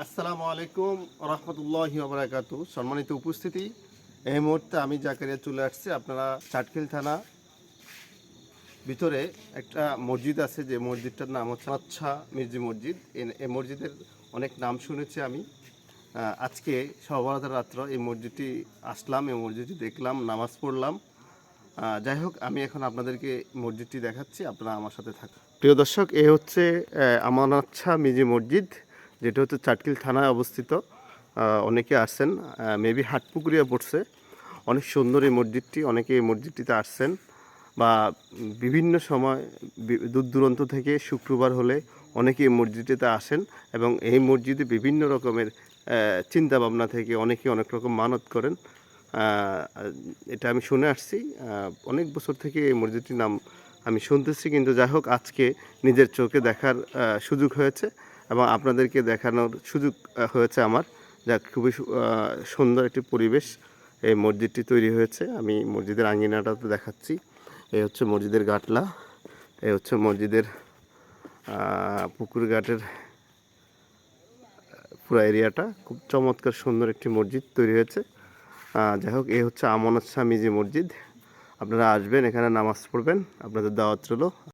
আসসালামু আলাইকুম রহমতুল্লাহি ওয়া সম্মানিত উপস্থিতি, এই মুহূর্তে আমি জাকারিয়া চলে আসছি। আপনারা চাটখিল থানা ভিতরে একটা মসজিদ আছে, যে মসজিদটার নাম হচ্ছে আচ্ছা মির্জি মসজিদ। এই মসজিদের অনেক নাম শুনেছি আমি। আজকে সহবরাতের রাত্র এই মসজিদটি আসলাম, এই মসজিদটি দেখলাম, নামাজ পড়লাম। যাই হোক, আমি এখন আপনাদেরকে মসজিদটি দেখাচ্ছি, আপনারা আমার সাথে থাকুন। প্রিয় দর্শক, এ হচ্ছে আমানাচ্ছা মির্জি মসজিদ, যেটা হচ্ছে চাটখিল থানায় অবস্থিত। অনেকে আসছেন, মেবি হাটপুকুরিয়া পড়ছে। অনেক সুন্দর এই মসজিদটি, অনেকে এই মসজিদটিতে আসছেন বা বিভিন্ন সময় দূর দূরান্ত থেকে শুক্রবার হলে অনেকে এই মসজিদটিতে আসেন এবং এই মসজিদে বিভিন্ন রকমের চিন্তা ভাবনা থেকে অনেকে অনেক রকম মানত করেন। এটা আমি শুনে আসছি, অনেক বছর থেকে এই মসজিদটির নাম আমি শুনতেছি, কিন্তু যাই হোক, আজকে নিজের চোখে দেখার সুযোগ হয়েছে এবং আপনাদেরকে দেখানোর সুযোগ হয়েছে আমার। যা খুবই সুন্দর একটি পরিবেশ এই মসজিদটি তৈরি হয়েছে। আমি মসজিদের আঙ্গিনাটাতে দেখাচ্ছি। এই হচ্ছে মসজিদের গাটলা, এই হচ্ছে মসজিদের পুকুর ঘাটের পুরো এরিয়াটা। খুব চমৎকার সুন্দর একটি মসজিদ তৈরি হয়েছে। যাই হোক, এই হচ্ছে আমানত শাহ মিজি মসজিদ। আপনারা আসবেন, এখানে নামাজ পড়বেন, আপনাদের দাওয়াত রইল।